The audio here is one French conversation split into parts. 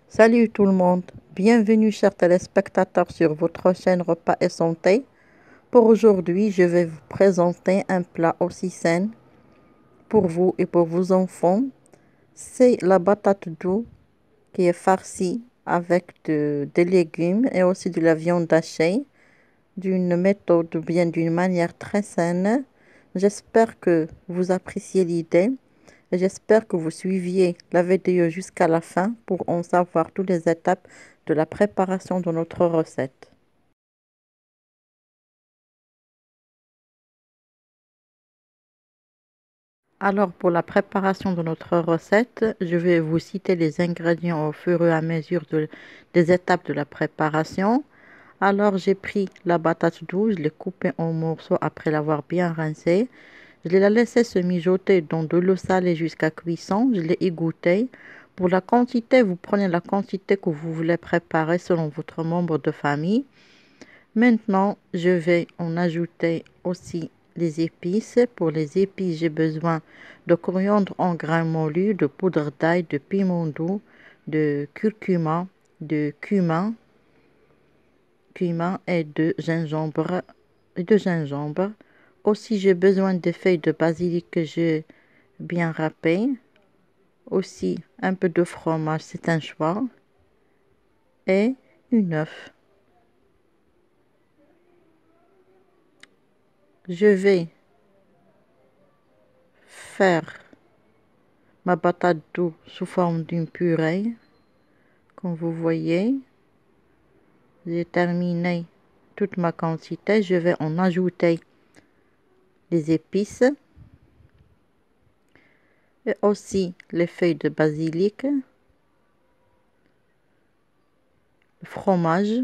Salut tout le monde, bienvenue chers téléspectateurs sur votre chaîne Repas et Santé. Pour aujourd'hui, je vais vous présenter un plat aussi sain pour vous et pour vos enfants. C'est la patate douce qui est farcie avec des légumes et aussi de la viande hachée d'une méthode ou bien d'une manière très saine. J'espère que vous appréciez l'idée. Et j'espère que vous suiviez la vidéo jusqu'à la fin pour en savoir toutes les étapes de la préparation de notre recette. Alors pour la préparation de notre recette, je vais vous citer les ingrédients au fur et à mesure des étapes de la préparation. Alors j'ai pris la patate douce, je l'ai coupée en morceaux après l'avoir bien rincée. Je l'ai laissée se mijoter dans de l'eau salée jusqu'à cuisson. Je l'ai égouttée. Pour la quantité, vous prenez la quantité que vous voulez préparer selon votre membre de famille. Maintenant, je vais en ajouter aussi les épices. Pour les épices, j'ai besoin de coriandre en grains moulus, de poudre d'ail, de piment doux, de curcuma, de cumin et de gingembre. Aussi, j'ai besoin de feuilles de basilic que j'ai bien râpées. Aussi, un peu de fromage, c'est un choix. Et une œuf. Je vais faire ma patate douce sous forme d'une purée. Comme vous voyez, j'ai terminé toute ma quantité. Je vais en ajouter les épices et aussi les feuilles de basilic, le fromage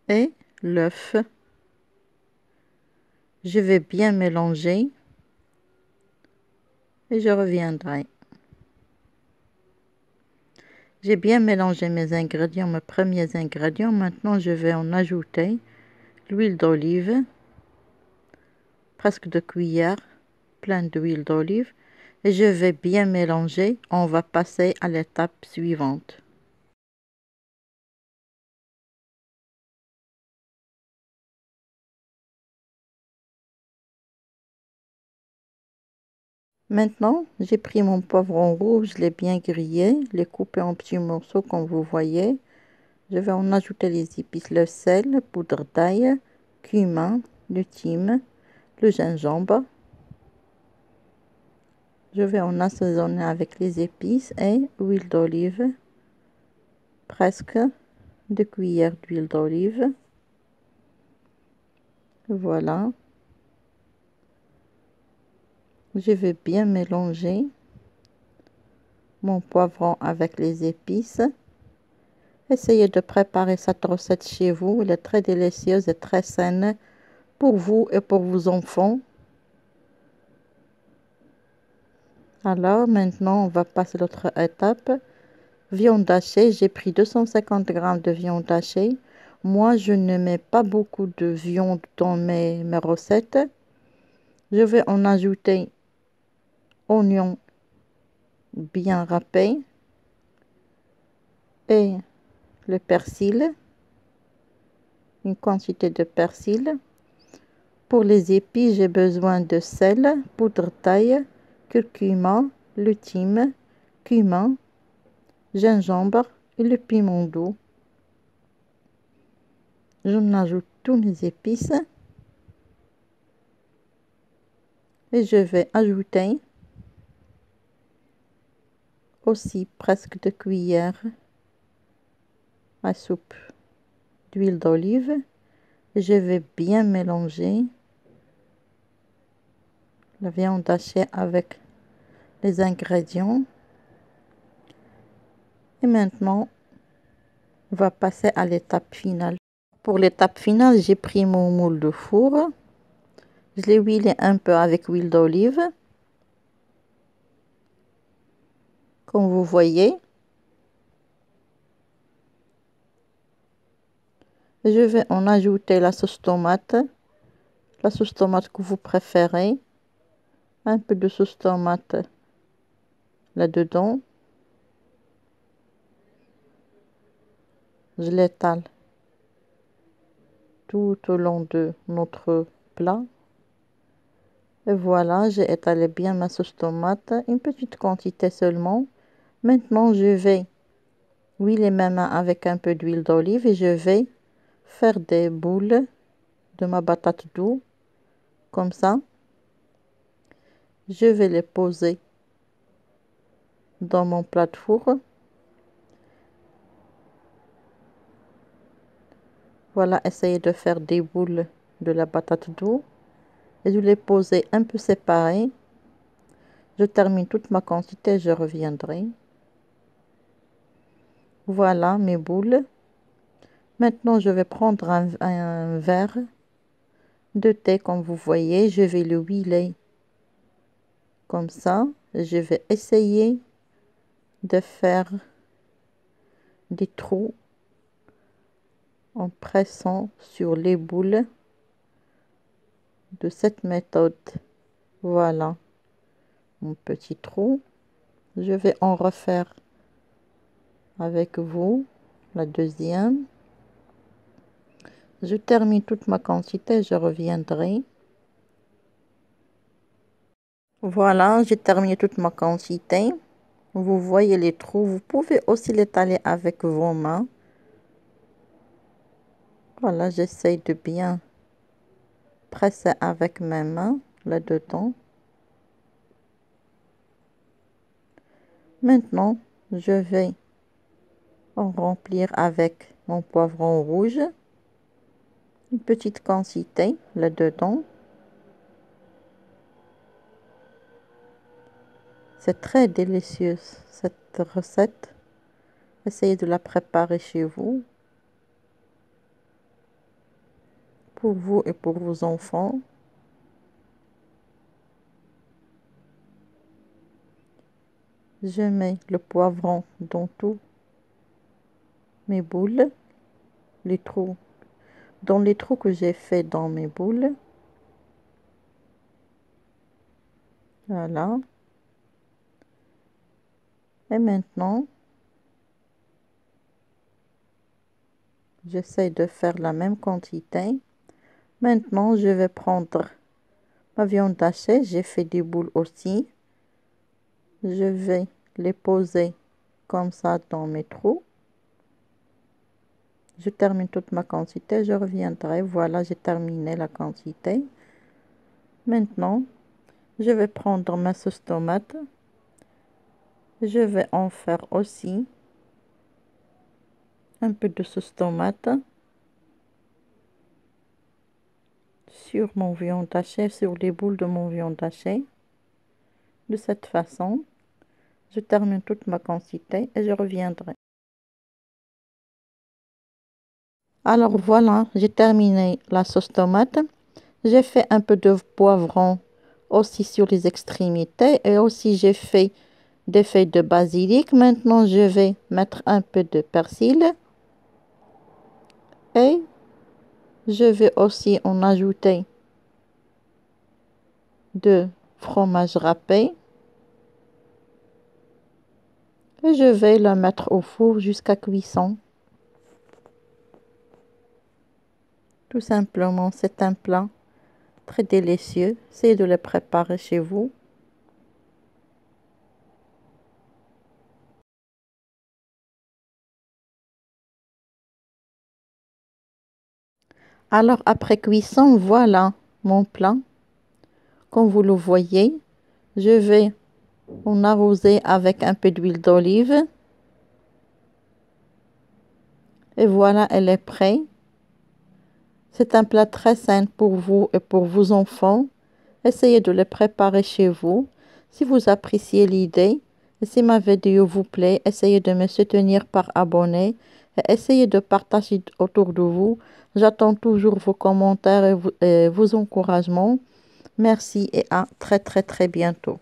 et l'œuf. Je vais bien mélanger et je reviendrai. J'ai bien mélangé mes ingrédients, mes premiers ingrédients. Maintenant, je vais en ajouter l'huile d'olive, presque 2 cuillères pleines d'huile d'olive. Et je vais bien mélanger. On va passer à l'étape suivante. Maintenant, j'ai pris mon poivron rouge, je l'ai bien grillé, je l'ai coupé en petits morceaux comme vous voyez. Je vais en ajouter les épices, le sel, poudre d'ail, cumin, le thym, le gingembre. Je vais en assaisonner avec les épices et huile d'olive, presque 2 cuillères d'huile d'olive. Voilà. Je vais bien mélanger mon poivron avec les épices. Essayez de préparer cette recette chez vous. Elle est très délicieuse et très saine pour vous et pour vos enfants. Alors maintenant, on va passer à l'autre étape. Viande hachée, j'ai pris 250 g de viande hachée. Moi, je ne mets pas beaucoup de viande dans mes recettes. Je vais en ajouter oignons bien râpés et le persil, une quantité de persil. Pour les épices, j'ai besoin de sel, poudre d'ail, curcuma, le thym, cumin, gingembre et le piment doux. J'en ajoute tous les épices et je vais ajouter aussi presque 2 cuillères à soupe d'huile d'olive. Je vais bien mélanger la viande hachée avec les ingrédients. Et maintenant, on va passer à l'étape finale. Pour l'étape finale, j'ai pris mon moule de four. Je l'ai huilé un peu avec huile d'olive. Comme vous voyez. Je vais en ajouter la sauce tomate que vous préférez. Un peu de sauce tomate là-dedans. Je l'étale tout au long de notre plat. Et voilà, j'ai étalé bien ma sauce tomate, une petite quantité seulement. Maintenant, je vais huiler mes mains avec un peu d'huile d'olive et je vais faire des boules de ma patate douce, comme ça. Je vais les poser dans mon plat de four. Voilà, essayez de faire des boules de la patate douce et de les poser un peu séparées. Je termine toute ma quantité, je reviendrai. Voilà mes boules. Maintenant, je vais prendre un verre de thé, comme vous voyez. Je vais le huiler comme ça. Je vais essayer de faire des trous en pressant sur les boules de cette méthode. Voilà mon petit trou. Je vais en refaire avec vous la deuxième. Je termine toute ma quantité, je reviendrai. Voilà, j'ai terminé toute ma quantité. Vous voyez les trous, vous pouvez aussi l'étaler avec vos mains. Voilà, j'essaye de bien presser avec mes mains là-dedans. Maintenant, je vais en remplir avec mon poivron rouge. Une petite quantité là-dedans. C'est très délicieux cette recette. Essayez de la préparer chez vous. Pour vous et pour vos enfants. Je mets le poivron dans tous mes boules, les trous, dans les trous que j'ai fait dans mes boules. Voilà. Et maintenant, j'essaie de faire la même quantité. Maintenant, je vais prendre ma viande hachée. J'ai fait des boules aussi. Je vais les poser comme ça dans mes trous. Je termine toute ma quantité, je reviendrai. Voilà, j'ai terminé la quantité. Maintenant, je vais prendre ma sauce tomate. Je vais en faire aussi un peu de sauce tomate sur mon viande hachée, sur les boules de mon viande hachée. De cette façon, je termine toute ma quantité et je reviendrai. Alors voilà, j'ai terminé la sauce tomate. J'ai fait un peu de poivron aussi sur les extrémités et aussi j'ai fait des feuilles de basilic. Maintenant, je vais mettre un peu de persil et je vais aussi en ajouter de fromage râpé et je vais le mettre au four jusqu'à cuisson. Tout simplement, c'est un plat très délicieux. Essayez de le préparer chez vous. Alors, après cuisson, voilà mon plat. Comme vous le voyez, je vais en arroser avec un peu d'huile d'olive. Et voilà, elle est prête. C'est un plat très simple pour vous et pour vos enfants. Essayez de le préparer chez vous. Si vous appréciez l'idée et si ma vidéo vous plaît, essayez de me soutenir par abonner et essayez de partager autour de vous. J'attends toujours vos commentaires et vos encouragements. Merci et à très bientôt.